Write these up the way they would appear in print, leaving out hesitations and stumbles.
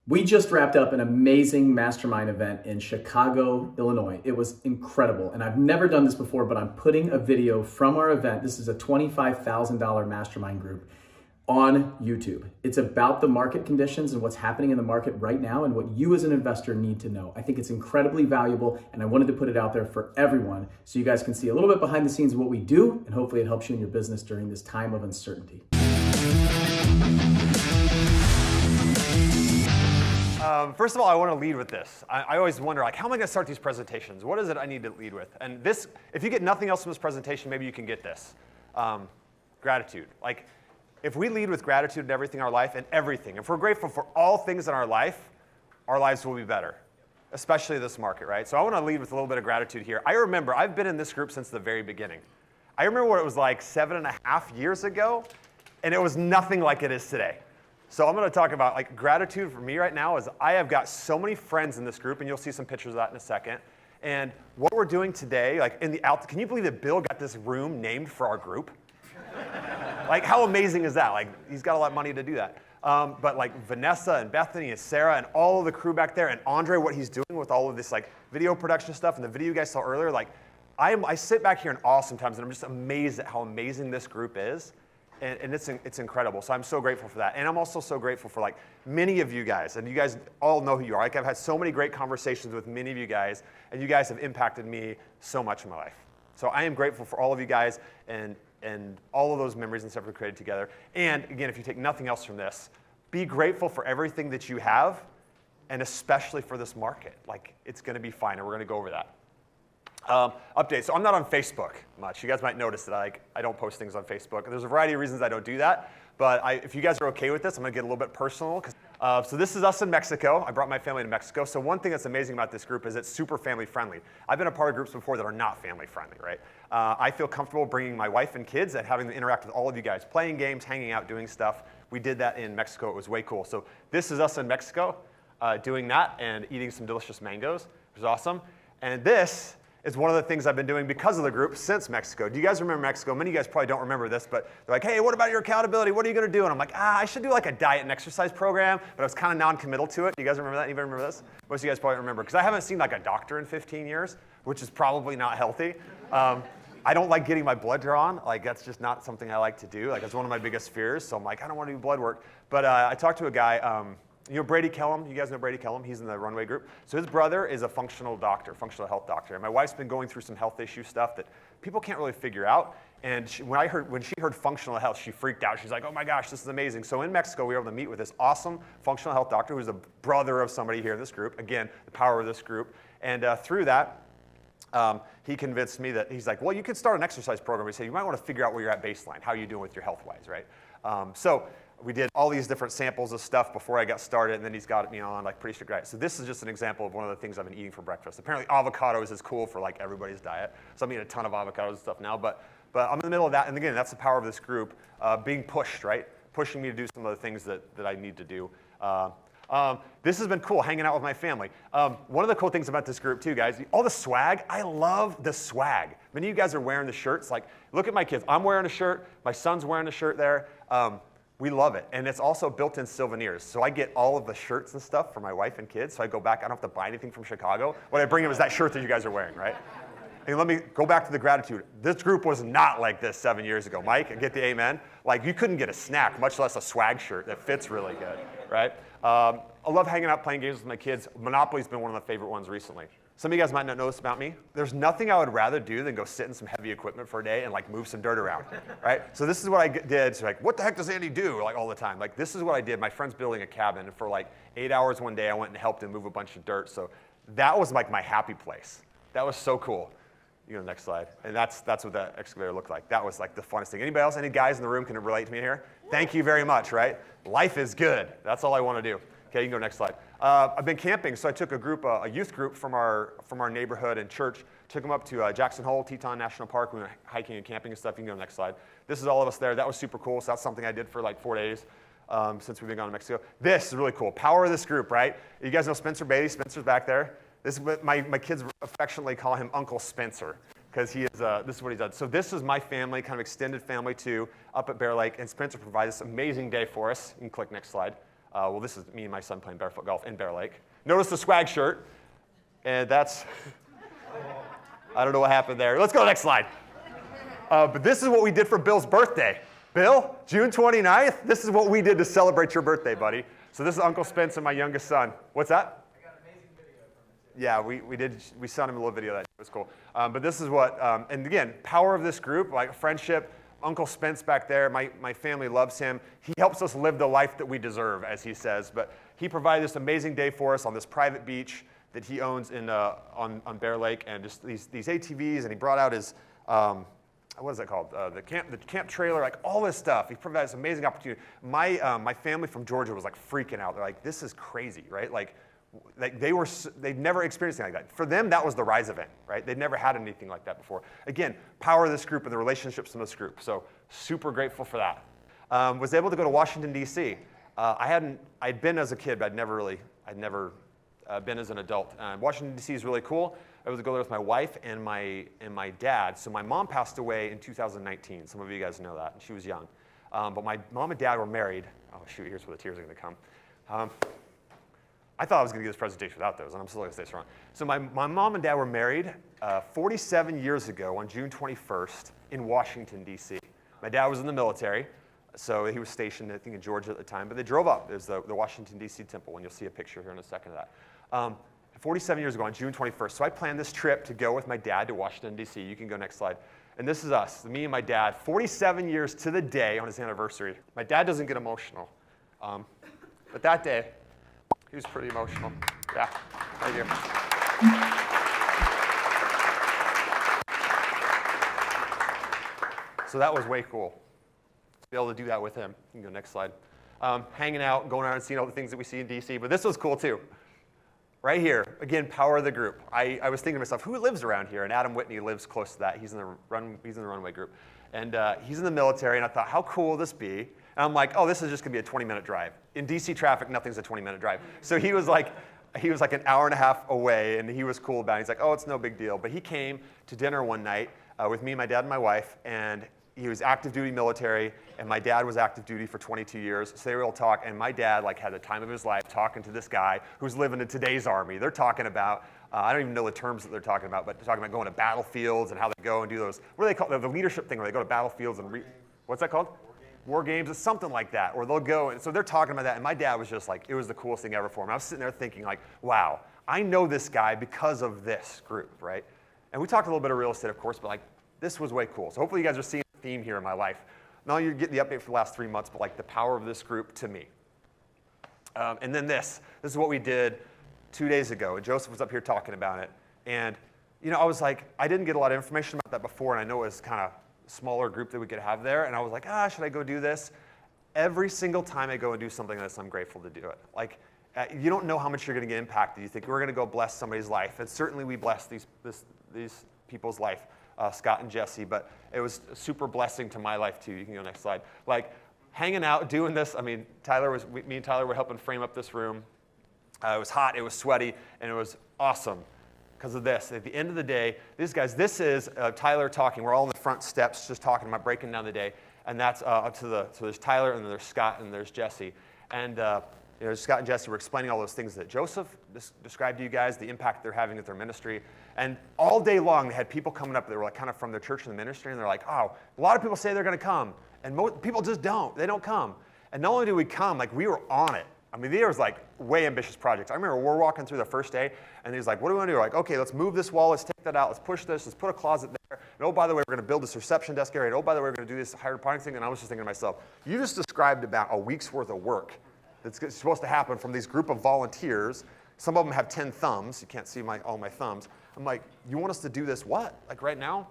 We just wrapped up an amazing mastermind event in Chicago, Illinois. It was incredible. And I've never done this before, but I'm putting a video from our event. This is a $25,000 mastermind group on YouTube. It's about the market conditions and what's happening in the market right now and what you as an investor need to know. I think it's incredibly valuable, and I wanted to put it out there for everyone so you guys can see a little bit behind the scenes of what we do, and hopefully it helps you in your business during this time of uncertainty. First of all, I want to lead with this. I always wonder, like, how am I going to start these presentations? What is it I need to lead with? And this, if you get nothing else from this presentation, maybe you can get this. Gratitude. Like, if we lead with gratitude in everything in our life, and everything, if we're grateful for all things in our life, our lives will be better, especially this market, right? So I want to lead with a little bit of gratitude here. I remember, I've been in this group since the very beginning. I remember what it was like 7.5 years ago, and it was nothing like it is today. So I'm going to talk about, like, gratitude for me right now is I have got so many friends in this group, and you'll see some pictures of that in a second. And what we're doing today, like in the can you believe that Bill got this room named for our group? Like, how amazing is that? Like, he's got a lot of money to do that. But like Vanessa and Bethany and Sarah and all of the crew back there, and Andre, what he's doing with all of this like video production stuff, and the video you guys saw earlier, like I sit back here in awe sometimes, and I'm just amazed at how amazing this group is. And it's incredible. So I'm so grateful for that. And I'm also so grateful for like many of you guys, and you guys all know who you are. Like, I've had so many great conversations with many of you guys, and you guys have impacted me so much in my life. So I am grateful for all of you guys and all of those memories and stuff we created together. And again, if you take nothing else from this, be grateful for everything that you have, and especially for this market. Like, it's going to be fine, and we're going to go over that. Update. So I'm not on Facebook much. You guys might notice that I don't post things on Facebook. There's a variety of reasons I don't do that. But if you guys are okay with this, I'm going to get a little bit personal. So this is us in Mexico. I brought my family to Mexico. So one thing that's amazing about this group is it's super family friendly. I've been a part of groups before that are not family friendly, right? I feel comfortable bringing my wife and kids and having them interact with all of you guys, playing games, hanging out, doing stuff. We did that in Mexico. It was way cool. So this is us in Mexico doing that and eating some delicious mangoes, which is awesome. And this is one of the things I've been doing because of the group since Mexico. Do you guys remember Mexico? Many of you guys probably don't remember this, but they're like, hey, what about your accountability? What are you going to do? And I'm like, I should do like a diet and exercise program, but I was kind of non-committal to it. Do you guys remember that? Anybody remember this? Most of you guys probably remember, because I haven't seen like a doctor in 15 years, which is probably not healthy. I don't like getting my blood drawn. Like, that's just not something I like to do. Like, it's one of my biggest fears, so I'm like, I don't want to do blood work. But I talked to a guy, you know Brady Kellum? You guys know Brady Kellum? He's in the Runway group. So his brother is a functional doctor, functional health doctor. And my wife's been going through some health issue stuff that people can't really figure out. And when she heard functional health, she freaked out. She's like, oh my gosh, this is amazing. So in Mexico, we were able to meet with this awesome functional health doctor who's a brother of somebody here in this group. Again, the power of this group. And through that, he convinced me that he's like, well, you could start an exercise program. He said, you might want to figure out where you're at baseline, how you're doing with your health-wise, right? So we did all these different samples of stuff before I got started, and then he's got me on like pretty strict diet. So this is just an example of one of the things I've been eating for breakfast. Apparently avocados is cool for like everybody's diet. So I'm eating a ton of avocados and stuff now, but I'm in the middle of that. And again, that's the power of this group, being pushed, right? Pushing me to do some of the things that I need to do. This has been cool, hanging out with my family. One of the cool things about this group too, guys, all the swag, I love the swag. Many of you guys are wearing the shirts. Like, look at my kids. I'm wearing a shirt. My son's wearing a shirt there. We love it. And it's also built-in souvenirs. So I get all of the shirts and stuff for my wife and kids. So I go back, I don't have to buy anything from Chicago. What I bring them is that shirt that you guys are wearing, right? And let me go back to the gratitude. This group was not like this 7 years ago. Mike, get the amen? Like, you couldn't get a snack, much less a swag shirt that fits really good, right? I love hanging out, playing games with my kids. Monopoly's been one of my favorite ones recently. Some of you guys might not know this about me. There's nothing I would rather do than go sit in some heavy equipment for a day and like move some dirt around, right? So this is what I did. So like, what the heck does Andy do? Like all the time. Like, this is what I did. My friend's building a cabin, and for like 8 hours one day, I went and helped him move a bunch of dirt. So that was like my happy place. That was so cool. You go to the next slide. And that's what that excavator looked like. That was like the funnest thing. Anybody else, any guys in the room can relate to me here? Thank you very much, right? Life is good. That's all I want to do. Okay, you can go next slide. I've been camping, so I took a youth group from our neighborhood and church, took them up to Jackson Hole, Teton National Park. We went hiking and camping and stuff. You can go to the next slide. This is all of us there. That was super cool. So that's something I did for like 4 days since we've been gone to Mexico. This is really cool. Power of this group, right? You guys know Spencer Bailey. Spencer's back there. This is what my kids affectionately call him Uncle Spencer, because he is. This is what he does. So this is my family, kind of extended family too, up at Bear Lake, and Spencer provides this amazing day for us. You can click next slide. Well, this is me and my son playing barefoot golf in Bear Lake. Notice the swag shirt, and that's, I don't know what happened there. Let's go to the next slide. But this is what we did for Bill's birthday. Bill, June 29th, this is what we did to celebrate your birthday, buddy. So this is Uncle Spence and my youngest son. What's that? I got an amazing video from it. Yeah, we sent him a little video of that. It was cool. But this is what, and again, power of this group, like friendship. Uncle Spence back there, my family loves him. He helps us live the life that we deserve, as he says. But he provided this amazing day for us on this private beach that he owns on Bear Lake, and just these ATVs, and he brought out his, what is that called? The camp trailer, like all this stuff. He provided this amazing opportunity. My family from Georgia was like freaking out. They're like, this is crazy, right? Like they'd never experienced anything like that. For them, that was the Rise event, right? They'd never had anything like that before. Again, power of this group and the relationships in this group. So super grateful for that. Was able to go to Washington, D.C. I'd been as a kid, but I'd never been as an adult. Washington, D.C. is really cool. I was to go there with my wife and my dad. So my mom passed away in 2019. Some of you guys know that. She was young. But my mom and dad were married. Oh, shoot, here's where the tears are going to come. I thought I was going to give this presentation without those, and I'm still going to say it's wrong. So my mom and dad were married 47 years ago on June 21st in Washington, D.C. My dad was in the military, so he was stationed, I think, in Georgia at the time. But they drove up. There's the Washington, D.C. temple, and you'll see a picture here in a second of that. 47 years ago on June 21st. So I planned this trip to go with my dad to Washington, D.C. You can go next slide. And this is us, me and my dad, 47 years to the day on his anniversary. My dad doesn't get emotional. But that day, he was pretty emotional. Yeah, right here. So that was way cool. To be able to do that with him. You can go next slide. Hanging out, going around and seeing all the things that we see in DC. But this was cool too. Right here, again, power of the group. I was thinking to myself, who lives around here? And Adam Whitney lives close to that. He's in the runway group. And he's in the military, and I thought, how cool will this be? And I'm like, oh, this is just going to be a 20-minute drive. In DC traffic, nothing's a 20-minute drive. So he was like an hour and a half away, and he was cool about it. He's like, oh, it's no big deal. But he came to dinner one night with me, my dad, and my wife, and he was active duty military, and my dad was active duty for 22 years. So they were all talk, and my dad had the time of his life talking to this guy who's living in today's Army. They're talking about, I don't even know the terms that they're talking about, but they're talking about going to battlefields and how they go and do those, what do they call it? The leadership thing where they go to battlefields and, what's that called? War games. It's something like that, or they'll go, and so they're talking about that, and my dad was just like, it was the coolest thing ever for him. I was sitting there thinking like, wow, I know this guy because of this group, right? And we talked a little bit of real estate, of course, but this was way cool. So hopefully you guys are seeing the theme here in my life. Not only you're getting the update for the last 3 months, but the power of this group to me. And then this is what we did 2 days ago, and Joseph was up here talking about it. And I was like, I didn't get a lot of information about that before, and I know it was kind of smaller group that we could have there, and I was like, should I go do this? Every single time I go and do something like this, I'm grateful to do it. You don't know how much you're going to get impacted. You think we're going to go bless somebody's life, and certainly we bless these people's life, Scott and Jesse, but it was a super blessing to my life too. You can go next slide. Hanging out, doing this. I mean, me and Tyler were helping frame up this room. It was hot, it was sweaty, and it was awesome. Because of this. At the end of the day, these guys, this is Tyler talking. We're all on the front steps just talking about breaking down the day. And that's so there's Tyler, and then there's Scott, and there's Jesse. And Scott and Jesse were explaining all those things that Joseph described to you guys, the impact they're having with their ministry. And all day long, they had people coming up that were kind of from their church and the ministry, and they're like, oh, a lot of people say they're going to come. And people just don't. They don't come. And not only do we come, we were on it. I mean, there was way ambitious projects. I remember we're walking through the first day, and he's like, what do we want to do? Okay, let's move this wall, let's take that out, let's push this, let's put a closet there. And oh, by the way, we're going to build this reception desk area. And oh, by the way, we're going to do this hydroponics thing. And I was just thinking to myself, you just described about a week's worth of work that's supposed to happen from these group of volunteers. Some of them have 10 thumbs. You can't see all my thumbs. I'm like, you want us to do this what? Right now?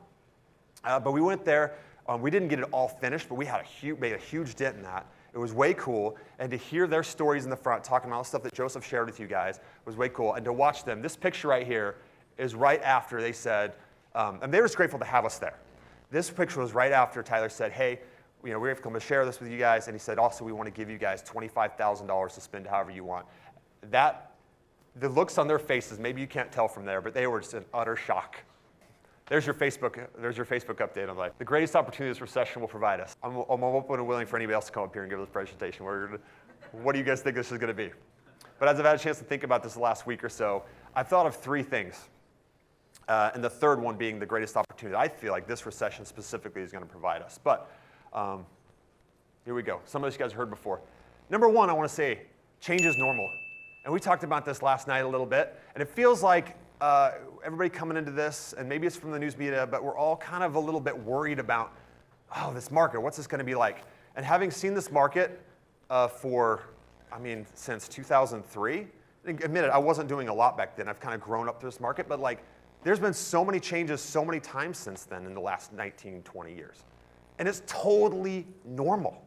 But we went there. We didn't get it all finished, but we had made a huge dent in that. It was way cool, and to hear their stories in the front, talking about all the stuff that Joseph shared with you guys, was way cool. And to watch them, this picture right here is right after they said, and they were just grateful to have us there. This picture was right after Tyler said, hey, we're come to share this with you guys, and he said, also, we want to give you guys $25,000 to spend however you want. The looks on their faces, maybe you can't tell from there, but they were just in utter shock. There's your Facebook update on life. The greatest opportunity this recession will provide us. I'm open and willing for anybody else to come up here and give this presentation. What do you guys think this is going to be? But as I've had a chance to think about this the last week or so, I've thought of three things. And the third one being the greatest opportunity I feel like this recession specifically is going to provide us. But here we go. Some of this you guys heard before. Number one, I want to say change is normal. And we talked about this last night a little bit. And it feels like everybody coming into this, and maybe it's from the news media, but we're all kind of a little bit worried about, oh, this market, what's this going to be like? And having seen this market since 2003, admit it, I wasn't doing a lot back then. I've kind of grown up through this market, but like, there's been so many changes so many times since then in the last 19, 20 years. And it's totally normal.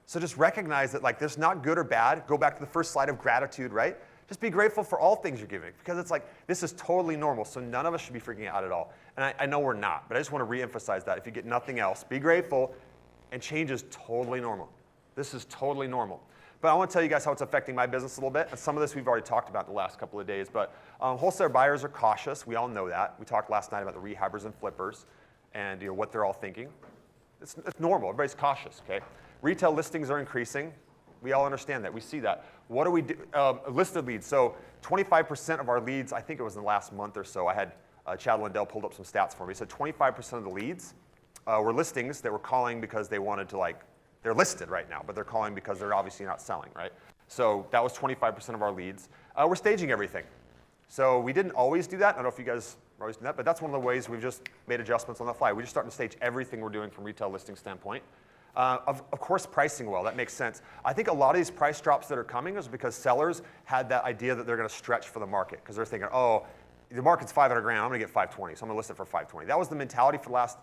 So just recognize that like there's not good or bad. Go back to the first slide of gratitude, right? Just be grateful for all things you're giving because it's like this is totally normal. So none of us should be freaking out at all. And I know we're not, but I just want to reemphasize that. If you get nothing else, be grateful and change is totally normal. This is totally normal. But I want to tell you guys how it's affecting my business a little bit. And some of this we've already talked about the last couple of days. But wholesale buyers are cautious. We all know that. We talked last night about the rehabbers and flippers and what they're all thinking. It's normal. Everybody's cautious, okay? Retail listings are increasing. We all understand that. We see that. What do we do? Listed leads. So 25% of our leads, I think it was in the last month or so, I had Chad Lindell pulled up some stats for me. So 25% of the leads were listings that were calling because they wanted to they're listed right now, but they're calling because they're obviously not selling, right? So that was 25% of our leads. We're staging everything. So we didn't always do that. I don't know if you guys are always doing that, but that's one of the ways we've just made adjustments on the fly. We just started to stage everything we're doing from retail listing standpoint. Of course, pricing well, that makes sense. I think a lot of these price drops that are coming is because sellers had that idea that they're going to stretch for the market because they're thinking, oh, the market's 500 grand, I'm going to get 520, so I'm going to list it for 520. That was the mentality for the last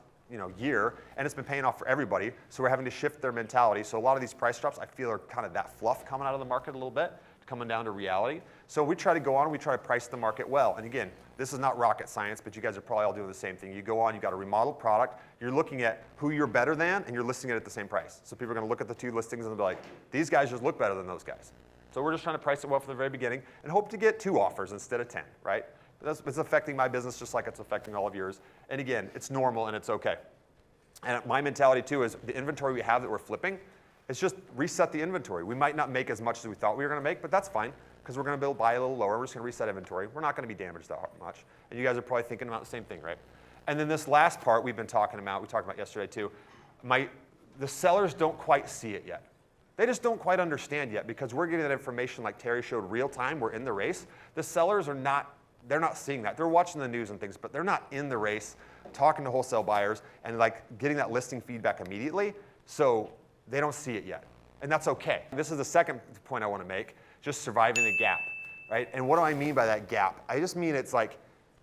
year, and it's been paying off for everybody. So we're having to shift their mentality. So a lot of these price drops, I feel, are kind of that fluff coming out of the market a little bit, coming down to reality. So we try to go on, we try to price the market well. And again, this is not rocket science, but you guys are probably all doing the same thing. You go on, you got a remodeled product, you're looking at who you're better than, and you're listing it at the same price. So people are going to look at the two listings and they'll be like, these guys just look better than those guys. So we're just trying to price it well from the very beginning and hope to get 2 offers instead of 10, right? It's affecting my business just like it's affecting all of yours. And again, it's normal and it's okay. And my mentality too is the inventory we have that we're flipping, it's just reset the inventory. We might not make as much as we thought we were going to make, but that's fine because we're going to buy a little lower. We're just going to reset inventory. We're not going to be damaged that much. And you guys are probably thinking about the same thing, right? And then this last part we've been talking about, we talked about yesterday too, the sellers don't quite see it yet. They just don't quite understand yet because we're getting that information like Terry showed real time. We're in the race. The sellers they're not seeing that. They're watching the news and things, but they're not in the race talking to wholesale buyers and getting that listing feedback immediately. So they don't see it yet. And that's okay. This is the second point I want to make, just surviving the gap, right? And what do I mean by that gap? I just mean it's like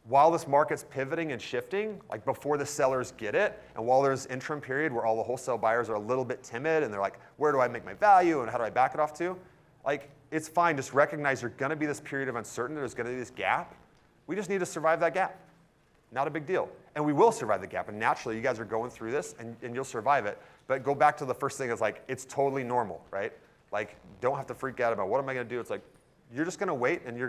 while this market's pivoting and shifting, like before the sellers get it, and while there's interim period where all the wholesale buyers are a little bit timid and they're like, where do I make my value and how do I back it off to? It's fine. Just recognize there's going to be this period of uncertainty. There's going to be this gap. We just need to survive that gap. Not a big deal. And we will survive the gap. And naturally, you guys are going through this, and you'll survive it. But go back to the first thing is it's totally normal, right? Don't have to freak out about what am I going to do. It's you're just going to wait, and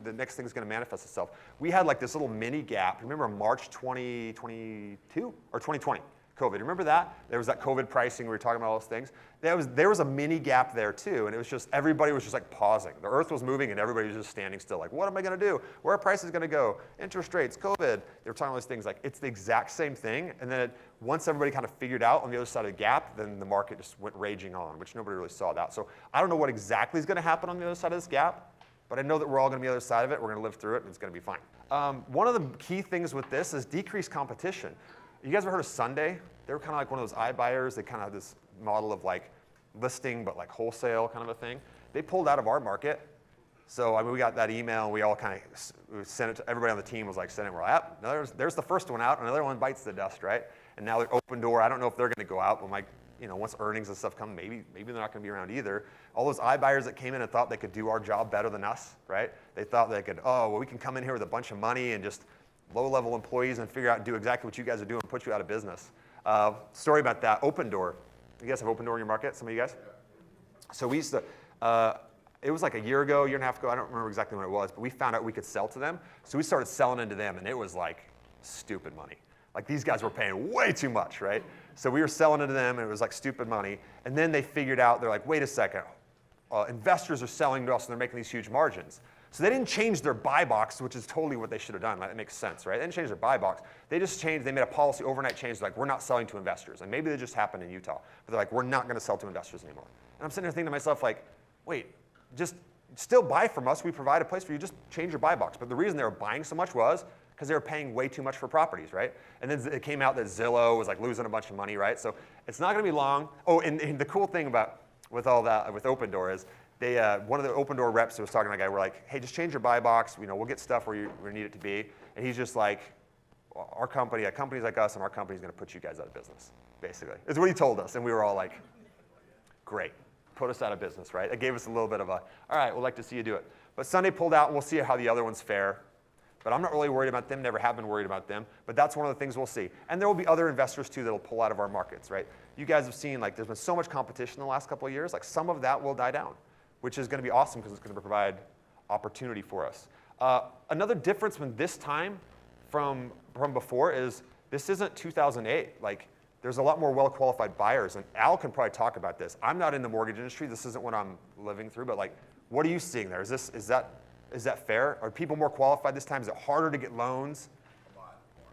the next thing is going to manifest itself. We had this little mini gap. Remember March 2022 or 2020? COVID. Remember that? There was that COVID pricing. We were talking about all those things. There was a mini gap there too, and it was just everybody was just pausing. The earth was moving, and everybody was just standing still. What am I going to do? Where are prices going to go? Interest rates, COVID. They were talking about those things. It's the exact same thing. And then once everybody kind of figured out on the other side of the gap, then the market just went raging on, which nobody really saw that. So I don't know what exactly is going to happen on the other side of this gap, but I know that we're all going to be on the other side of it. We're going to live through it, and it's going to be fine. One of the key things with this is decreased competition. You guys ever heard of Sunday? They were kind of one of those iBuyers. They kind of have this model of listing, but wholesale kind of a thing. They pulled out of our market. So we got that email, and we all kind of sent it to everybody on the team was send it. We're there's the first one out, another one bites the dust, right? And now they're Opendoor. I don't know if they're going to go out, but once earnings and stuff come, maybe they're not going to be around either. All those iBuyers that came in and thought they could do our job better than us, right? They thought they could, we can come in here with a bunch of money and just low-level employees and figure out and do exactly what you guys are doing and put you out of business. Story about that, Opendoor. You guys have Opendoor in your market, some of you guys? So we used to, it was a year ago, year and a half ago, I don't remember exactly when it was, but we found out we could sell to them. So we started selling into them, and it was stupid money. These guys were paying way too much, right? So we were selling into them, and it was stupid money. And then they figured out, they're wait a second, investors are selling to us and they're making these huge margins. So they didn't change their buy box, which is totally what they should have done. Like, it makes sense, right? They didn't change their buy box. They made a policy, overnight change, like, we're not selling to investors. And maybe that just happened in Utah. But they're like, we're not going to sell to investors anymore. And I'm sitting there thinking to myself, like, wait, just still buy from us. We provide a place for you. Just change your buy box. But the reason they were buying so much was because they were paying way too much for properties, right? And then it came out that Zillow was like losing a bunch of money, right? So it's not going to be long. Oh, and the cool thing about with all that with Opendoor is one of the Opendoor reps was talking to a guy. We're like, hey, just change your buy box. We'll get stuff where you need it to be. And he's just like, our company, companies like us, and our company's going to put you guys out of business. Basically, is what he told us, and we were all like, great. Put us out of business, right? It gave us a little bit of all right, we'd like to see you do it. But Sunday pulled out, and we'll see how the other ones fare. But I'm not really worried about them, never have been worried about them. But that's one of the things we'll see. And there will be other investors, too, that will pull out of our markets, right? You guys have seen, like, there's been so much competition in the last couple of years. Like, some of that will die down, which is going to be awesome because it's going to provide opportunity for us. Another difference from this time from before is this isn't 2008. Like, there's a lot more well-qualified buyers, and Al can probably talk about this. I'm not in the mortgage industry. This isn't what I'm living through, but like, what are you seeing there? Is that fair? Are people more qualified this time? Is it harder to get loans? A lot more.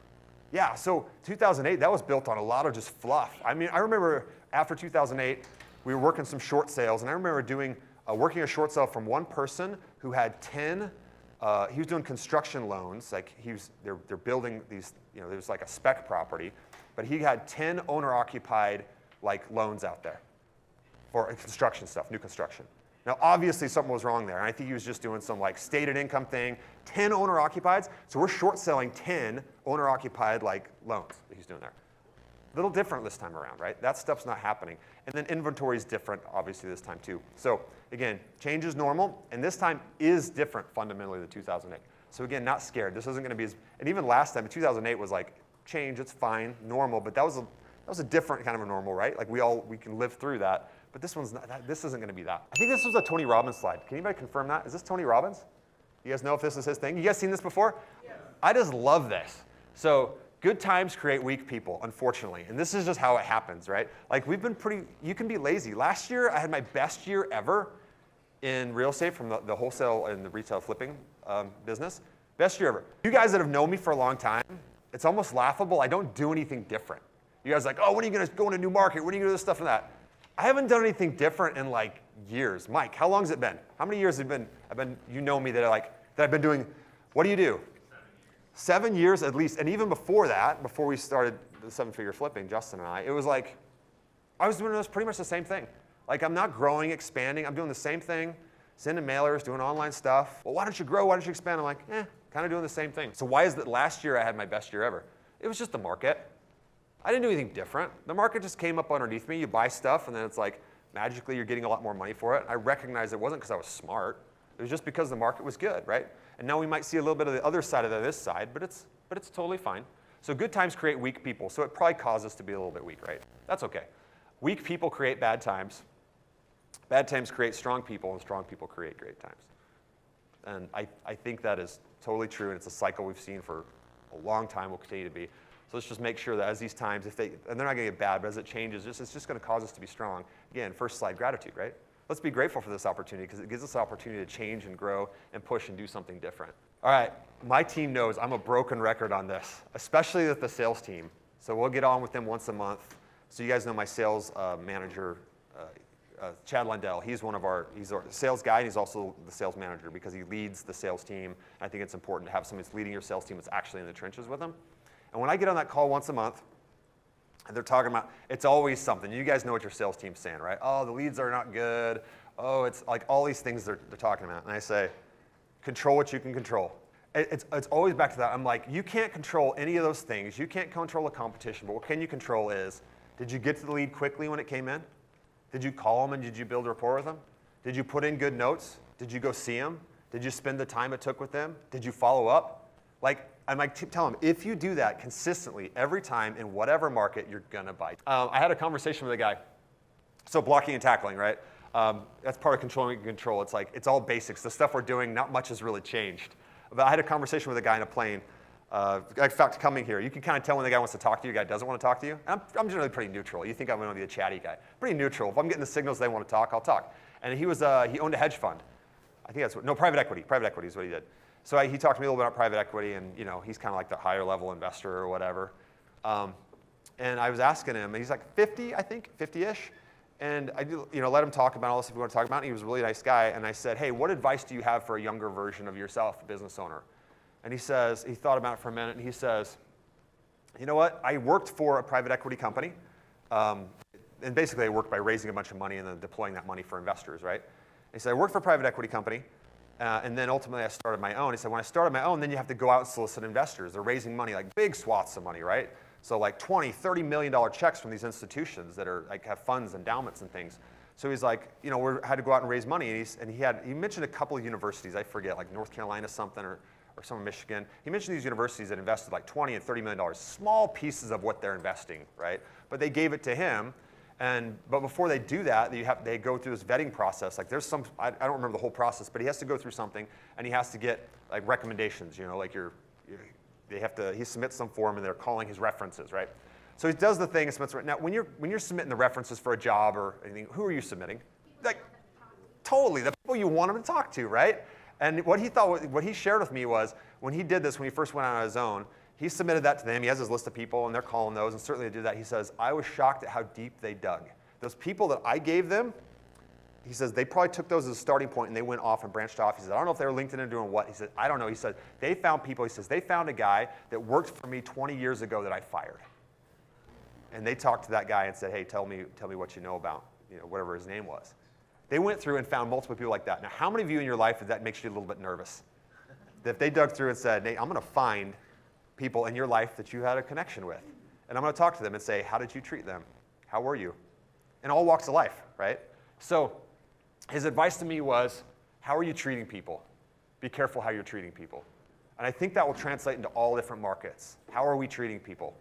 Yeah, so 2008, that was built on a lot of just fluff. I mean, I remember after 2008, we were working some short sales, and I remember working a short sale from one person who had 10, he was doing construction loans, like they're building these, there's like a spec property, but he had 10 owner-occupied like loans out there for construction stuff, new construction. Now, obviously, something was wrong there, and I think he was just doing some like stated income thing. 10 owner-occupieds, so we're short selling 10 owner-occupied like loans that he's doing there. A little different this time around, right? That stuff's not happening. And then inventory is different, obviously, this time too. So again, change is normal, and this time is different fundamentally than 2008. So again, not scared. This isn't going to be and even last time, 2008 was like, change, it's fine, normal, but that was a different kind of a normal, right? Like we can live through that, but this isn't going to be that. I think this was a Tony Robbins slide. Can anybody confirm that? Is this Tony Robbins? You guys know if this is his thing? You guys seen this before? Yeah. I just love this. So good times create weak people, unfortunately, and this is just how it happens, right? Like you can be lazy. Last year, I had my best year ever in real estate from the wholesale and the retail flipping business. Best year ever. You guys that have known me for a long time, it's almost laughable. I don't do anything different. You guys are like, oh, when are you going to go in a new market? When are you going to do this stuff and that? I haven't done anything different in like years. Mike, how long has it been? How many years have been, you know me that I've been doing, what do you do? 7 years at least. And even before that, before we started the seven-figure flipping, Justin and I was like, I was doing pretty much the same thing. Like, I'm not growing, expanding. I'm doing the same thing, sending mailers, doing online stuff. Well, why don't you grow? Why don't you expand? I'm like, kind of doing the same thing. So why is it last year I had my best year ever? It was just the market. I didn't do anything different. The market just came up underneath me. You buy stuff, and then it's like, magically you're getting a lot more money for it. I recognized it wasn't because I was smart. It was just because the market was good, right? And now we might see a little bit of the other side of this side, but it's totally fine. So good times create weak people. So it probably caused us to be a little bit weak, right? That's okay. Weak people create bad times. Bad times create strong people, and strong people create great times. And I think that is totally true, and it's a cycle we've seen for a long time, will continue to be. So let's just make sure that as these times, and they're not going to get bad, but as it changes, it's just going to cause us to be strong. Again, first slide, gratitude, right? Let's be grateful for this opportunity because it gives us the opportunity to change and grow and push and do something different. All right, my team knows I'm a broken record on this, especially with the sales team. So we'll get on with them once a month. So you guys know my sales manager, Chad Lundell. He's our sales guy, and he's also the sales manager because he leads the sales team. And I think it's important to have somebody that's leading your sales team that's actually in the trenches with them. And when I get on that call once a month, and they're talking about, it's always something. You guys know what your sales team's saying, right? Oh, the leads are not good. Oh, it's like all these things they're talking about. And I say, control what you can control. It's always back to that. I'm like, you can't control any of those things. You can't control the competition, but what can you control is, did you get to the lead quickly when it came in? Did you call them and did you build rapport with them? Did you put in good notes? Did you go see them? Did you spend the time it took with them? Did you follow up? Like, I might tell them, if you do that consistently every time in whatever market, you're going to buy. I had a conversation with a guy. So blocking and tackling, right? That's part of controlling control. It's like, it's all basics. The stuff we're doing, not much has really changed. But I had a conversation with a guy in a plane. In fact, coming here, you can kind of tell when the guy wants to talk to you, the guy doesn't want to talk to you. And I'm generally pretty neutral. You think I'm going to be a chatty guy. Pretty neutral. If I'm getting the signals they want to talk, I'll talk. And he owned a hedge fund. I think private equity. Private equity is what he did. So he talked to me a little bit about private equity, and he's kind of like the higher level investor or whatever. And I was asking him, and he's like 50, I think, 50-ish. And I let him talk about all this if you want to talk about it. And he was a really nice guy. And I said, hey, what advice do you have for a younger version of yourself, business owner? And he thought about it for a minute, and he says, you know what? I worked for a private equity company. And basically, I worked by raising a bunch of money and then deploying that money for investors, right? He said, I worked for a private equity company. And then ultimately, I started my own. He said, when I started my own, then you have to go out and solicit investors. They're raising money, like big swaths of money, right? So like $20, $30 million checks from these institutions that are like have funds, endowments, and things. So he's like, we had to go out and raise money. And he mentioned a couple of universities, I forget, like North Carolina something or some in Michigan. He mentioned these universities that invested like $20 and $30 million, small pieces of what they're investing, right? But they gave it to him. But before they do that, they go through this vetting process. Like there's some, I don't remember the whole process, but he has to go through something, and he has to get like recommendations. He submits some form, and they're calling his references, right? So he does the thing and submits. Now, when you're submitting the references for a job or anything, who are you submitting? Like, totally the people you want him to talk to, right? And what he shared with me was when he did this, when he first went out on his own, he submitted that to them. He has his list of people, and they're calling those, and certainly they do that. He says, I was shocked at how deep they dug. Those people that I gave them, he says, they probably took those as a starting point, and they went off and branched off. He said, I don't know if they were LinkedIn and doing what. He said, I don't know. He said, they found people. He says, they found a guy that worked for me 20 years ago that I fired. And they talked to that guy and said, hey, tell me what you know about, whatever his name was. They went through and found multiple people like that. Now, how many of you in your life that makes you a little bit nervous? That if they dug through and said, Nate, I'm going to find people in your life that you had a connection with. And I'm going to talk to them and say, how did you treat them? How were you? In all walks of life, right? So his advice to me was, how are you treating people? Be careful how you're treating people. And I think that will translate into all different markets. How are we treating people?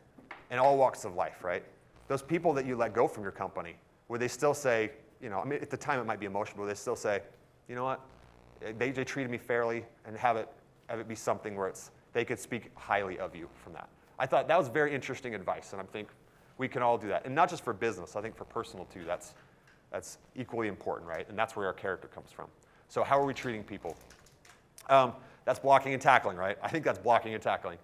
In all walks of life, right? Those people that you let go from your company, would they still say, at the time it might be emotional, but they still say, you know what? They treated me fairly, and have it be something where they could speak highly of you from that. I thought that was very interesting advice, and I think we can all do that. And not just for business, I think for personal too, that's equally important, right? And that's where our character comes from. So how are we treating people? That's blocking and tackling, right? I think that's blocking and tackling.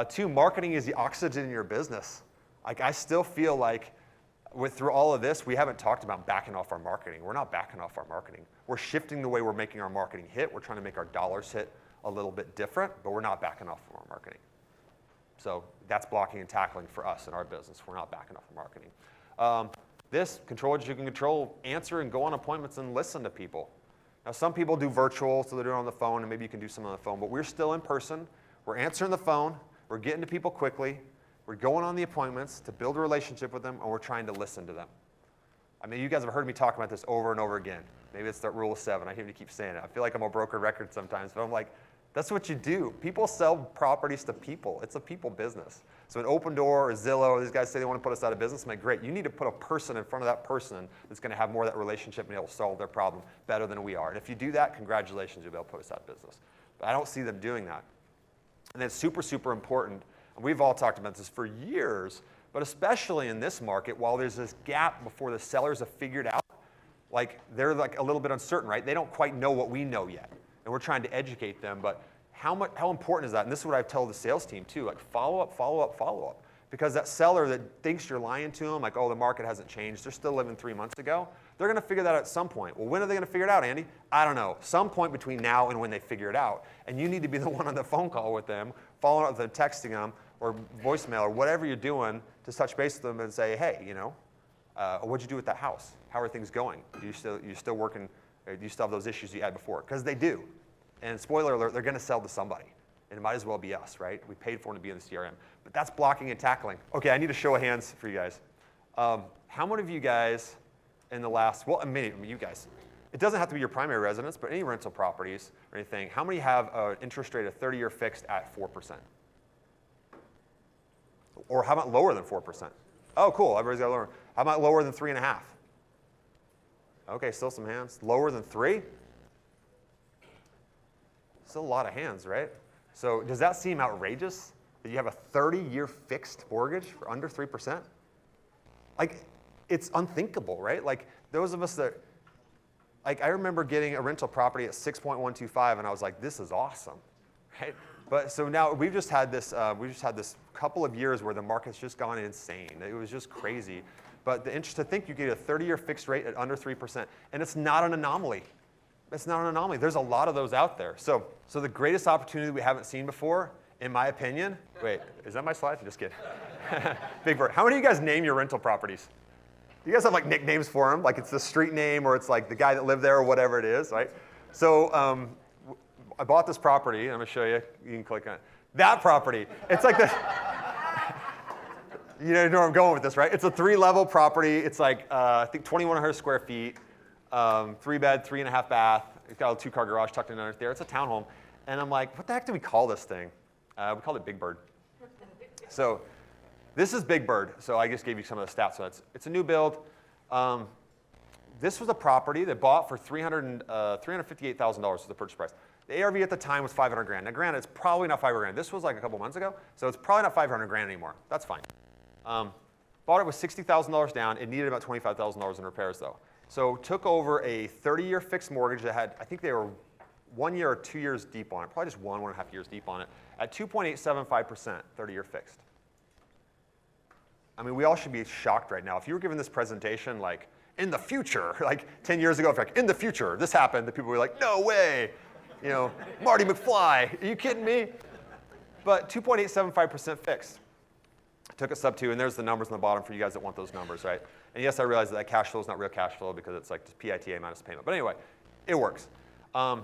2, marketing is the oxygen in your business. Like I still feel like through all of this, we haven't talked about backing off our marketing. We're not backing off our marketing. We're shifting the way we're making our marketing hit. We're trying to make our dollars hit a little bit different, but we're not backing off from our marketing. So that's blocking and tackling for us in our business. We're not backing off from marketing. This, control what you can control, answer and go on appointments and listen to people. Now, some people do virtual, so they're doing it on the phone, and maybe you can do some on the phone, but we're still in person. We're answering the phone. We're getting to people quickly. We're going on the appointments to build a relationship with them, and we're trying to listen to them. I mean, you guys have heard me talk about this over and over again. Maybe it's that rule of 7. I hear you keep saying it. I feel like I'm a broken record sometimes, but I'm like, that's what you do. People sell properties to people. It's a people business. So an Open Door or Zillow, these guys say they want to put us out of business. I'm like, great. You need to put a person in front of that person that's going to have more of that relationship and be able to solve their problem better than we are. And if you do that, congratulations, you'll be able to put us out of business. But I don't see them doing that. And it's super, super important. And we've all talked about this for years, but especially in this market, while there's this gap before the sellers have figured out, like they're like a little bit uncertain, right? They don't quite know what we know yet. And we're trying to educate them, but how important is that? And this is what I tell the sales team too, like follow up, follow up, follow up. Because that seller that thinks you're lying to them, like, oh, the market hasn't changed, they're still living 3 months ago, they're going to figure that out at some point. Well, when are they going to figure it out, Andy? I don't know. Some point between now and when they figure it out. And you need to be the one on the phone call with them, following up with them, texting them, or voicemail, or whatever you're doing to touch base with them and say, hey, what'd you do with that house? How are things going? You still working? Do you still have those issues you had before? Because they do. And spoiler alert, they're going to sell to somebody. And it might as well be us, right? We paid for them to be in the CRM. But that's blocking and tackling. Okay, I need a show of hands for you guys. How many of you guys in the last, well, many of you guys, it doesn't have to be your primary residence, but any rental properties or anything, how many have an interest rate of 30-year fixed at 4%? Or how about lower than 4%? Oh, cool, everybody's got lower. How about lower than 3.5? Okay, still some hands. Lower than 3? Still a lot of hands, right? So does that seem outrageous that you have a 30-year fixed mortgage for under 3%? Like, it's unthinkable, right? Like, those of us that, like I remember getting a rental property at 6.125, and I was like, this is awesome, right? But so now we've just had this couple of years where the market's just gone insane. It was just crazy. But the interest to think you get a 30-year fixed rate at under 3%, and it's not an anomaly. It's not an anomaly. There's a lot of those out there. So the greatest opportunity we haven't seen before, in my opinion. Wait, is that my slide? Just kidding. Big Bird. How many of you guys name your rental properties? You guys have like nicknames for them, like it's the street name or it's like the guy that lived there or whatever it is, right? So I bought this property. I'm going to show you. You can click on it. That property. It's like the. You know where I'm going with this, right? It's a 3-level property. It's like, I think 2,100 square feet, 3-bed, 3.5 bath. It's got a 2-car garage tucked in under there. It's a townhome. And I'm like, what the heck do we call this thing? We called it Big Bird. So this is Big Bird. So I just gave you some of the stats. So it's a new build. This was a property that bought for $358,000 was the purchase price. The ARV at the time was $500,000. Now, granted, it's probably not $500,000. This was like a couple months ago, so it's probably not $500,000 anymore. That's fine. Bought it with $60,000 down. It needed about $25,000 in repairs, though. So took over a 30-year fixed mortgage that had, I think they were 1 year or 2 years deep on it, probably just 1.5 years deep on it, at 2.875%, 30-year fixed. I mean, we all should be shocked right now. If you were given this presentation, like, in the future, like 10 years ago, if like, in the future, this happened, the people were like, no way. You know, Marty McFly, are you kidding me? But 2.875% fixed. Took a sub 2, and there's the numbers on the bottom for you guys that want those numbers, right? And yes, I realize that cash flow is not real cash flow because it's like just PITA minus payment. But anyway, it works. And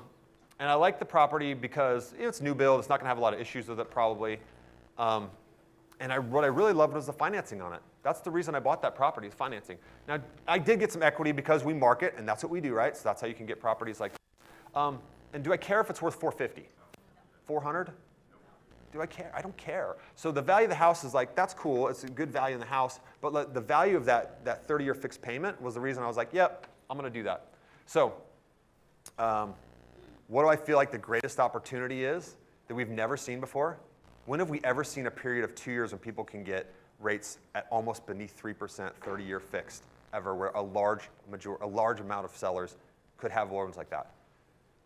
I like the property because it's new build. It's not going to have a lot of issues with it probably. And what I really loved was the financing on it. That's the reason I bought that property, is financing. Now, I did get some equity because we market, and that's what we do, right? So that's how you can get properties like this. And do I care if it's worth $450? $400? Do I care? I don't care. So the value of the house is like, that's cool. It's a good value in the house. But the value of that 30-year fixed payment was the reason I was like, yep, I'm going to do that. So what do I feel like the greatest opportunity is that we've never seen before? When have we ever seen a period of 2 years when people can get rates at almost beneath 3%, 30-year fixed, ever, where a large amount of sellers could have loans like that?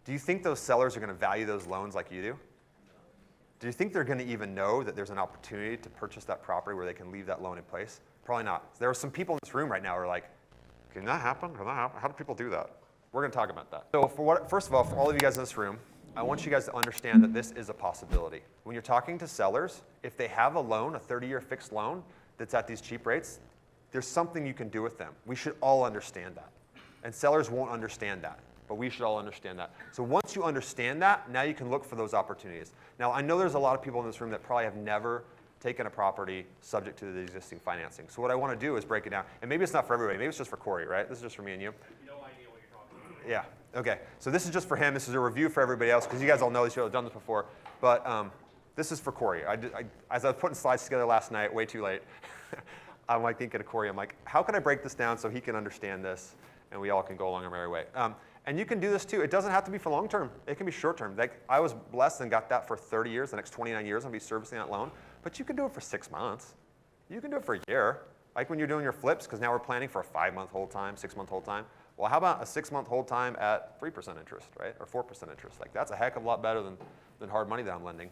Do you think those sellers are going to value those loans like you do? Do you think they're going to even know that there's an opportunity to purchase that property where they can leave that loan in place? Probably not. There are some people in this room right now who are like, can that happen? Can that happen? How do people do that? We're going to talk about that. So first of all, for all of you guys in this room, I want you guys to understand that this is a possibility. When you're talking to sellers, if they have a loan, a 30-year fixed loan that's at these cheap rates, there's something you can do with them. We should all understand that. And sellers won't understand that. But we should all understand that. So once you understand that, now you can look for those opportunities. Now, I know there's a lot of people in this room that probably have never taken a property subject to the existing financing. So what I want to do is break it down. And maybe it's not for everybody. Maybe it's just for Corey, right? This is just for me and you. No idea what you're talking about. Yeah. Okay. So this is just for him. This is a review for everybody else because you guys all know this. You've done this before. But this is for Corey. As I was putting slides together last night, way too late, I'm like thinking of Corey. I'm like, how can I break this down so he can understand this and we all can go along our merry way? And you can do this too. It doesn't have to be for long term. It can be short term. Like I was blessed and got that for 30 years. The next 29 years I'll be servicing that loan. But you can do it for 6 months. You can do it for a year. Like when you're doing your flips, because now we're planning for a 5-month hold time, 6-month hold time. Well, how about a 6-month hold time at 3% interest, right? Or 4% interest. Like that's a heck of a lot better than hard money that I'm lending.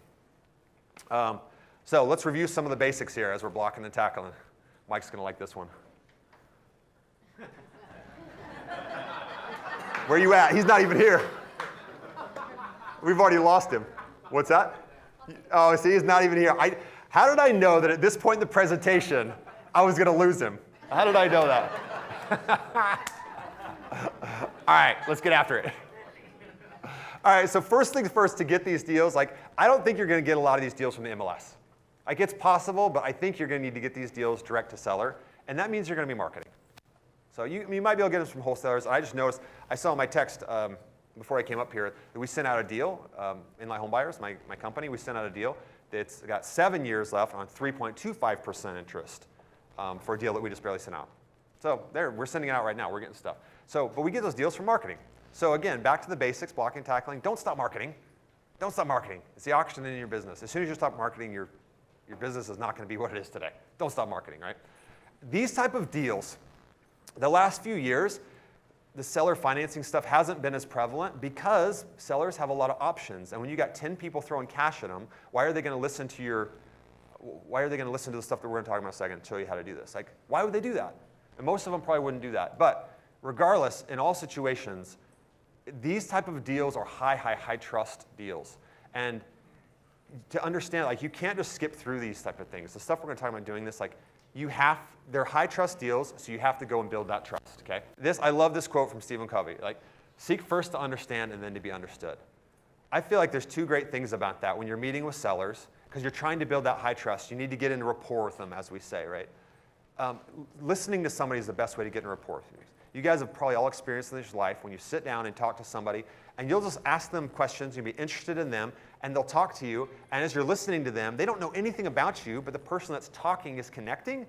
So let's review some of the basics here as we're blocking and tackling. Mike's going to like this one. Where you at? He's not even here. We've already lost him. What's that? Oh, see, he's not even here. How did I know that at this point in the presentation, I was going to lose him? How did I know that? All right, let's get after it. All right, so first things first, to get these deals, like I don't think you're going to get a lot of these deals from the MLS. Like it's possible, but I think you're going to need to get these deals direct to seller, and that means you're going to be marketing. So you might be able to get them from wholesalers. I just noticed, I saw in my text before I came up here that we sent out a deal, Inlight Home Buyers, my company, we sent out a deal that's got 7 years left on 3.25% interest for a deal that we just barely sent out. So there, we're sending it out right now. We're getting stuff. So, but we get those deals from marketing. So again, back to the basics, blocking and tackling. Don't stop marketing. Don't stop marketing. It's the oxygen in your business. As soon as you stop marketing, your business is not going to be what it is today. Don't stop marketing, right? These type of deals, the last few years, the seller financing stuff hasn't been as prevalent because sellers have a lot of options. And when you got 10 people throwing cash at them, why are they going to listen to the stuff that we're going to talk about in a second and show you how to do this? Like, why would they do that? And most of them probably wouldn't do that. But regardless, in all situations, these type of deals are high trust deals. And to understand, like, you can't just skip through these type of things. The stuff we're going to talk about doing this, like, they're high trust deals, so you have to go and build that trust, okay? I love this quote from Stephen Covey, like, seek first to understand and then to be understood. I feel like there's two great things about that when you're meeting with sellers, because you're trying to build that high trust. You need to get in rapport with them, as we say, right? Listening to somebody is the best way to get in rapport with you. You guys have probably all experienced in this life when you sit down and talk to somebody, and you'll just ask them questions, you'll be interested in them, and they'll talk to you, and as you're listening to them, they don't know anything about you, but the person that's talking is connecting,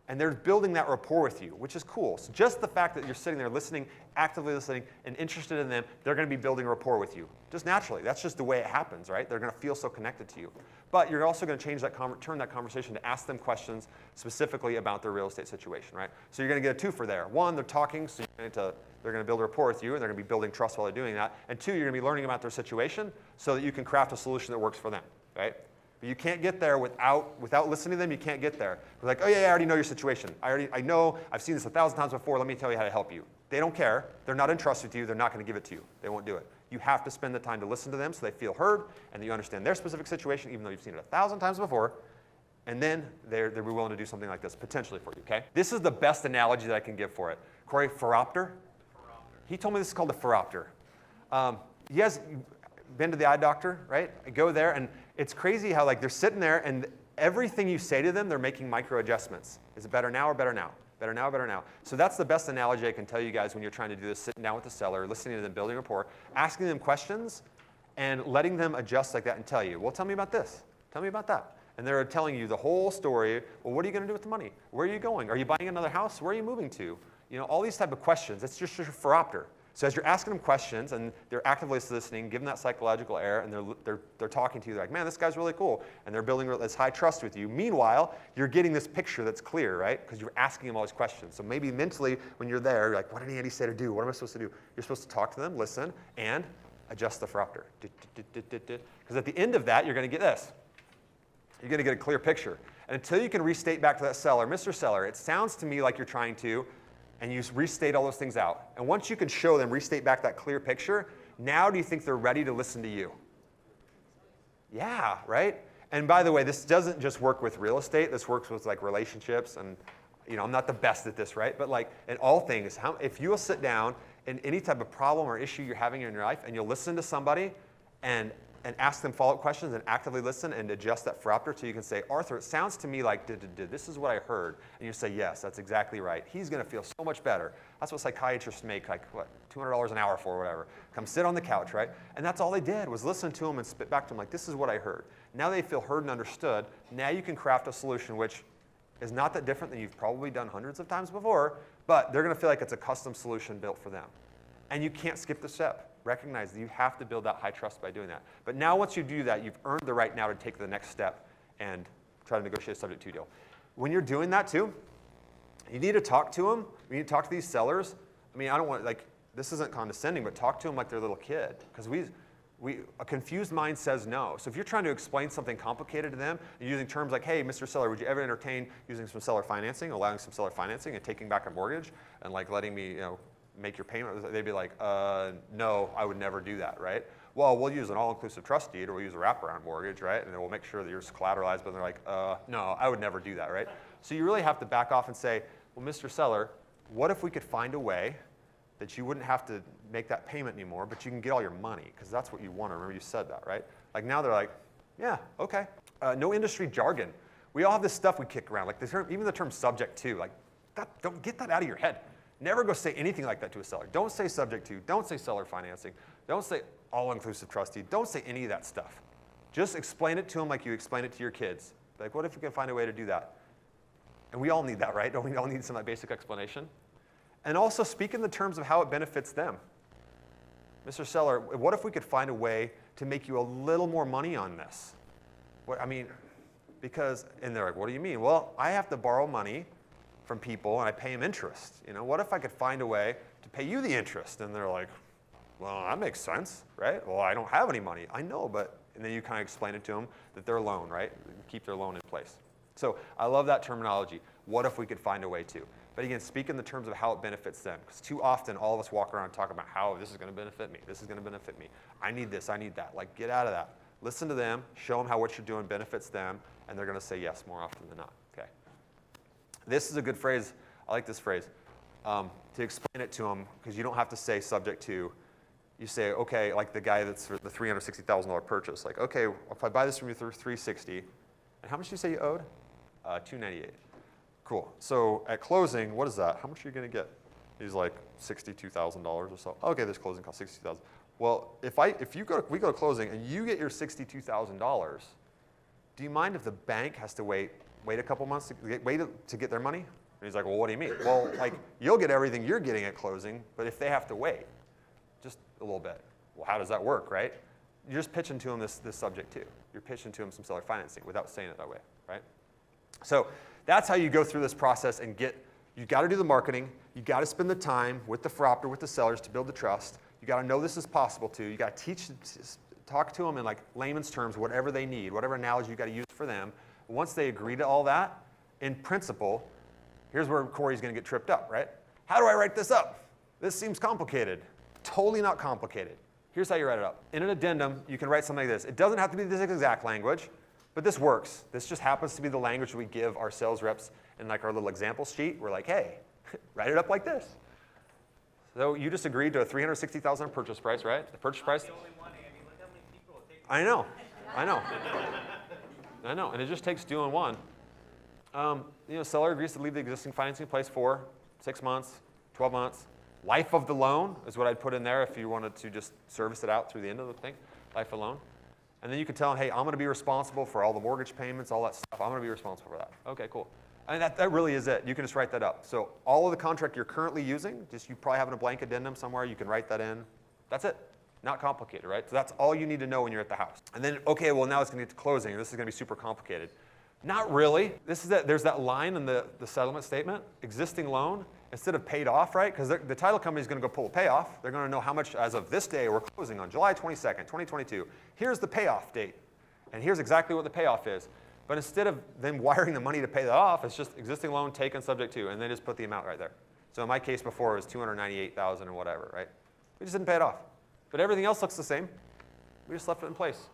and they're building that rapport with you, which is cool. So just the fact that you're sitting there listening, actively listening, and interested in them, they're going to be building rapport with you. Just naturally. That's just the way it happens, right? They're going to feel so connected to you. But you're also going to turn that conversation to ask them questions specifically about their real estate situation, right? So you're going to get a twofer there. One, they're talking, so they're going to build a rapport with you, and they're going to be building trust while they're doing that. And two, you're going to be learning about their situation so that you can craft a solution that works for them, right? But you can't get there without listening to them. You can't get there. They're like, oh yeah, I already know your situation. I know. I've seen this 1,000 times before. Let me tell you how to help you. They don't care. They're not entrusted with you. They're not going to give it to you. They won't do it. You have to spend the time to listen to them so they feel heard and that you understand their specific situation, even though you've seen it 1,000 times before. And then they'll be willing to do something like this potentially for you. Okay? This is the best analogy that I can give for it. Corey, Phoropter. He told me this is called the Phoropter. You guys been to the eye doctor, right? I go there, and it's crazy how, like, they're sitting there, and everything you say to them, they're making micro adjustments. Is it better now or better now? Better now or better now? So that's the best analogy I can tell you guys when you're trying to do this, sitting down with the seller, listening to them, building rapport, asking them questions, and letting them adjust like that and tell you, well, tell me about this. Tell me about that. And they're telling you the whole story. Well, what are you going to do with the money? Where are you going? Are you buying another house? Where are you moving to? You know, all these type of questions. It's just your Phoropter. So as you're asking them questions and they're actively listening, give them that psychological air, and they're talking to you, they're like, man, this guy's really cool. And they're building this high trust with you. Meanwhile, you're getting this picture that's clear, right? Because you're asking them all these questions. So maybe mentally, when you're there, you're like, what did Andy say to do? What am I supposed to do? You're supposed to talk to them, listen, and adjust the Phoropter. Because at the end of that, you're going to get this. You're going to get a clear picture. And until you can restate back to that seller, Mr. Seller, it sounds to me like you're trying to, and you restate all those things out. And once you can show them, restate back that clear picture, now do you think they're ready to listen to you? Yeah, right? And by the way, this doesn't just work with real estate. This works with, like, relationships. And, you know, I'm not the best at this, right? But, like, in all things, if you will sit down in any type of problem or issue you're having in your life and you'll listen to somebody and ask them follow-up questions and actively listen and adjust that Phoropter so you can say, Arthur, it sounds to me like this is what I heard. And you say, yes, that's exactly right. He's going to feel so much better. That's what psychiatrists make, like, what, $200 an hour for, or whatever. Come sit on the couch, right? And that's all they did was listen to him and spit back to him like, this is what I heard. Now they feel heard and understood. Now you can craft a solution which is not that different than you've probably done hundreds of times before, but they're going to feel like it's a custom solution built for them. And you can't skip the step. Recognize that you have to build that high trust by doing that. But now once you do that, you've earned the right now to take the next step and try to negotiate a subject to deal. When you're doing that too, you need to talk to them. You need to talk to these sellers. I mean, I don't want, like, this isn't condescending, but talk to them like they're a little kid. Because a confused mind says no. So if you're trying to explain something complicated to them and using terms like, hey, Mr. Seller, would you ever entertain using some seller financing, allowing some seller financing and taking back a mortgage and, like, letting me, you know, make your payment? They'd be like, no, I would never do that, right? Well, we'll use an all-inclusive trust deed or we'll use a wraparound mortgage, right? And then we'll make sure that you're collateralized, but they're like, no, I would never do that, right? So you really have to back off and say, well, Mr. Seller, what if we could find a way that you wouldn't have to make that payment anymore, but you can get all your money, because that's what you want. Remember you said that, right? Like now they're like, yeah, okay. No industry jargon. We all have this stuff we kick around, like even the term subject to, like, don't get that out of your head. Never go say anything like that to a seller. Don't say subject to, don't say seller financing, don't say all-inclusive trustee, don't say any of that stuff. Just explain it to them like you explain it to your kids. Like, what if we can find a way to do that? And we all need that, right? Don't we all need some of that basic explanation? And also speak in the terms of how it benefits them. Mr. Seller, what if we could find a way to make you a little more money on this? I mean, because, and they're like, what do you mean? Well, I have to borrow money from people and I pay them interest. You know, what if I could find a way to pay you the interest. And they're like, well, that makes sense, right? Well, I don't have any money. I know, but, and then you kind of explain it to them that their loan, right? Keep their loan in place. So I love that terminology. What if we could find a way to? But again, speak in the terms of how it benefits them. Because too often, all of us walk around and talk about how this is going to benefit me. This is going to benefit me. I need this. I need that. Like, get out of that. Listen to them. Show them how what you're doing benefits them. And they're going to say yes more often than not. Okay. This is a good phrase. I like this phrase. To explain it to them, because you don't have to say subject to. You say, okay, like the guy that's for the $360,000 purchase. Like, okay, if I buy this from you for $360,000, and how much did you say you owed? $298,000. Cool. So at closing, what is that? How much are you going to get? He's like $62,000 or so. Okay, this closing costs $62,000. Well, if we go to closing and you get your $62,000, do you mind if the bank has to wait a couple months to get their money? And he's like, well, what do you mean? Well, like you'll get everything you're getting at closing, but if they have to wait, just a little bit. Well, how does that work, right? You're just pitching to them this subject too. You're pitching to them some seller financing without saying it that way, right? So that's how you go through this process and you got to do the marketing. You got to spend the time with the fropper, with the sellers to build the trust. You got to know this is possible too. You got to talk to them in like layman's terms, whatever they need, whatever analogy you got to use for them. Once they agree to all that, in principle, here's where Corey's going to get tripped up, right? How do I write this up? This seems complicated. Totally not complicated. Here's how you write it up. In an addendum, you can write something like this. It doesn't have to be this exact language, but this works. This just happens to be the language we give our sales reps in like our little example sheet. We're like, hey, write it up like this. So you just agreed to a $360,000 purchase price, right? The purchase price. I'm the only one, Andy. Look how many people it takes. I know. I know, and it just takes doing one. Seller agrees to leave the existing financing in place for 6 months, 12 months. Life of the loan is what I'd put in there if you wanted to just service it out through the end of the thing, life of loan. And then you could tell them, hey, I'm going to be responsible for all the mortgage payments, all that stuff. I'm going to be responsible for that. Okay, cool. And that really is it. You can just write that up. So all of the contract you're currently using, just you probably have a blank addendum somewhere. You can write that in. That's it. Not complicated, right? So that's all you need to know when you're at the house. And then, okay, well, now it's going to get to closing. This is going to be super complicated. Not really. There's that line in the settlement statement, existing loan, instead of paid off, right? Because the title company is going to go pull a payoff. They're going to know how much, as of this day, we're closing on July 22nd, 2022. Here's the payoff date. And here's exactly what the payoff is. But instead of them wiring the money to pay that off, it's just existing loan taken subject to, and they just put the amount right there. So in my case before, it was $298,000 and whatever, right? We just didn't pay it off. But everything else looks the same. We just left it in place.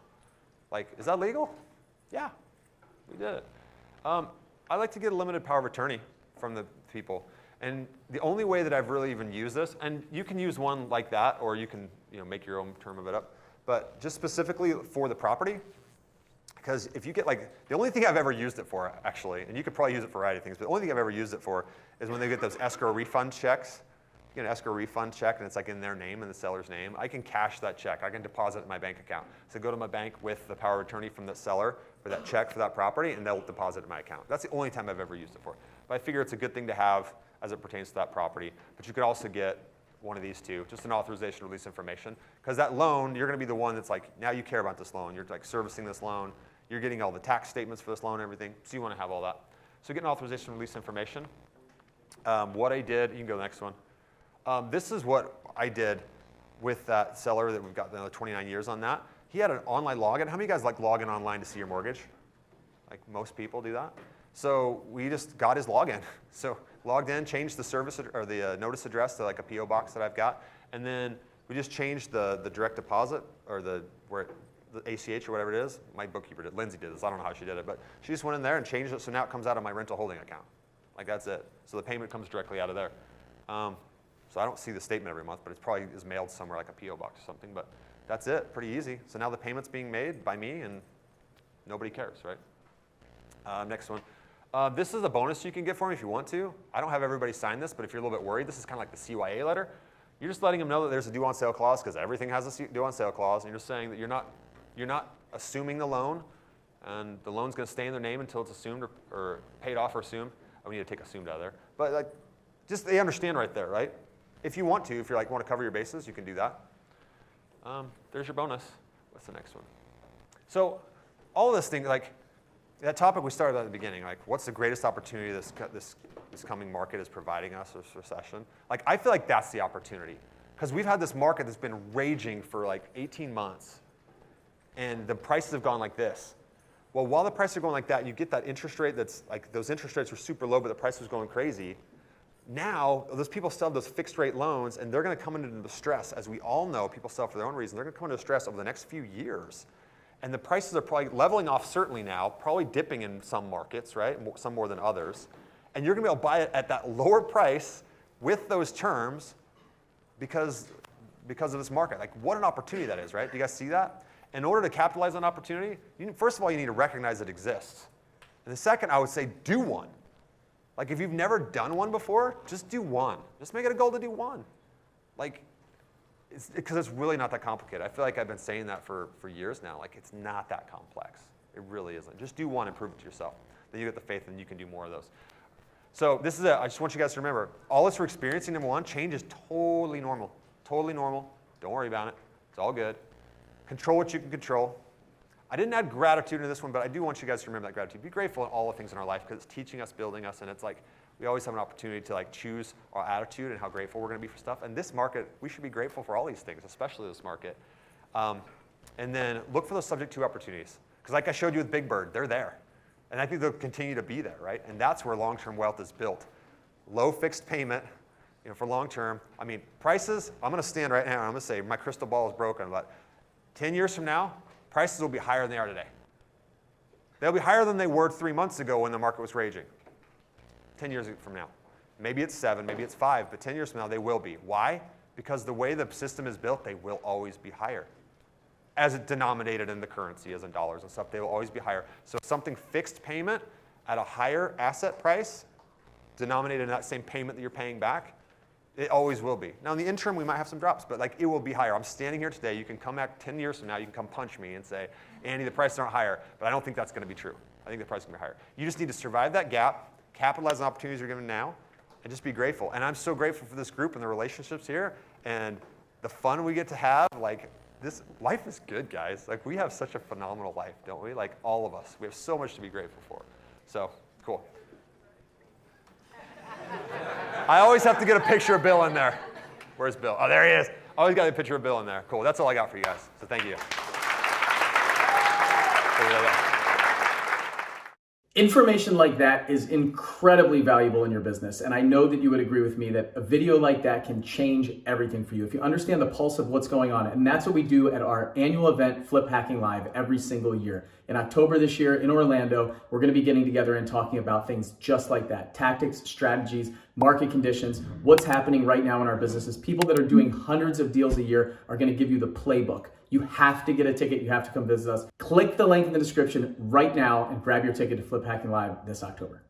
Like, is that legal? Yeah, we did it. I like to get a limited power of attorney from the people. And the only way that I've really even used this, and you can use one like that, or you can make your own term of it up, but just specifically for the property, because if you get the only thing I've ever used it for, actually, and you could probably use it for a variety of things, but the only thing I've ever used it for is when they get those escrow refund checks. You get an escrow refund check, and it's like in their name and the seller's name. I can cash that check. I can deposit it in my bank account. So go to my bank with the power of attorney from the seller for that check for that property, and they'll deposit it in my account. That's the only time I've ever used it for. But I figure it's a good thing to have as it pertains to that property. But you could also get one of these two, just an authorization to release information. Because that loan, you're going to be the one that's like, now you care about this loan. You're like servicing this loan. You're getting all the tax statements for this loan and everything. So you want to have all that. So get an authorization to release information. What I did, you can go to the next one. This is what I did with that seller that we've got another 29 years on that. He had an online login. How many of you guys like log in online to see your mortgage? Like most people do that. So we just got his login. So logged in, changed the service or the notice address to like a PO box that I've got, and then we just changed the direct deposit or the ACH or whatever it is. My bookkeeper did. Lindsay did this. I don't know how she did it, but she just went in there and changed it. So now it comes out of my rental holding account. Like that's it. So the payment comes directly out of there. So I don't see the statement every month, but it probably is mailed somewhere like a PO box or something. But that's it. Pretty easy. So now the payment's being made by me, and nobody cares, right? Next one. This is a bonus you can get for me if you want to. I don't have everybody sign this, but if you're a little bit worried, this is kind of like the CYA letter. You're just letting them know that there's a due on sale clause because everything has a due on sale clause, and you're just saying that you're not assuming the loan, and the loan's going to stay in their name until it's assumed or paid off or assumed. Oh, we need to take assumed out of there. But like, just they understand right there, right? If you want to, if you're like want to cover your bases, you can do that. There's your bonus. What's the next one? So this thing, like that topic we started at the beginning, like what's the greatest opportunity this this coming market is providing us, this recession. Like, I feel like that's the opportunity. Because we've had this market that's been raging for like 18 months, and the prices have gone like this. Well, while the prices are going like that, you get that interest rate that's like, those interest rates were super low, but the price was going crazy. Now, those people still have those fixed rate loans, and they're going to come into distress. As we all know, people sell for their own reason. They're going to come into distress over the next few years. And the prices are probably leveling off certainly now, probably dipping in some markets, right? Some more than others. And you're going to be able to buy it at that lower price with those terms because of this market. Like, what an opportunity that is, right? Do you guys see that? In order to capitalize on opportunity, first of all, you need to recognize it exists. And the second, I would say, do one. Like, if you've never done one before, just do one. Just make it a goal to do one. Like, because it's really not that complicated. I feel like I've been saying that for years now. Like, it's not that complex. It really isn't. Just do one and prove it to yourself. Then you get the faith and you can do more of those. So this is it. I just want you guys to remember, all this we're experiencing, number one, change is totally normal. Totally normal. Don't worry about it. It's all good. Control what you can control. I didn't add gratitude into this one, but I do want you guys to remember that gratitude. Be grateful in all the things in our life because it's teaching us, building us, and it's like we always have an opportunity to like choose our attitude and how grateful we're going to be for stuff. And this market, we should be grateful for all these things, especially this market. And then look for those subject to opportunities. Because like I showed you with Big Bird, they're there. And I think they'll continue to be there, right? And that's where long-term wealth is built. Low fixed payment, for long-term. I mean, prices, I'm going to stand right now and I'm going to say my crystal ball is broken, but 10 years from now, prices will be higher than they are today. They'll be higher than they were 3 months ago when the market was raging. 10 years from now. Maybe it's 7, maybe it's 5, but 10 years from now they will be. Why? Because the way the system is built, they will always be higher. As it denominated in the currency, as in dollars and stuff, they will always be higher. So something fixed payment at a higher asset price, denominated in that same payment that you're paying back, it always will be. Now in the interim, we might have some drops, but like it will be higher. I'm standing here today. You can come back 10 years from now. You can come punch me and say, Andy, the prices aren't higher. But I don't think that's going to be true. I think the price is going to be higher. You just need to survive that gap, capitalize on opportunities you're given now, and just be grateful. And I'm so grateful for this group and the relationships here and the fun we get to have. Like this life is good, guys. Like we have such a phenomenal life, don't we? Like all of us. We have so much to be grateful for. So cool. I always have to get a picture of Bill in there. Where's Bill? Oh, there he is. I always got a picture of Bill in there. Cool. That's all I got for you guys. So thank you. Information like that is incredibly valuable in your business. And I know that you would agree with me that a video like that can change everything for you. If you understand the pulse of what's going on. And that's what we do at our annual event, Flip Hacking Live, every single year. In October this year in Orlando, we're going to be getting together and talking about things just like that. Tactics, strategies, market conditions, what's happening right now in our businesses. People that are doing hundreds of deals a year are going to give you the playbook. You have to get a ticket. You have to come visit us. Click the link in the description right now and grab your ticket to Flip Hacking Live this October.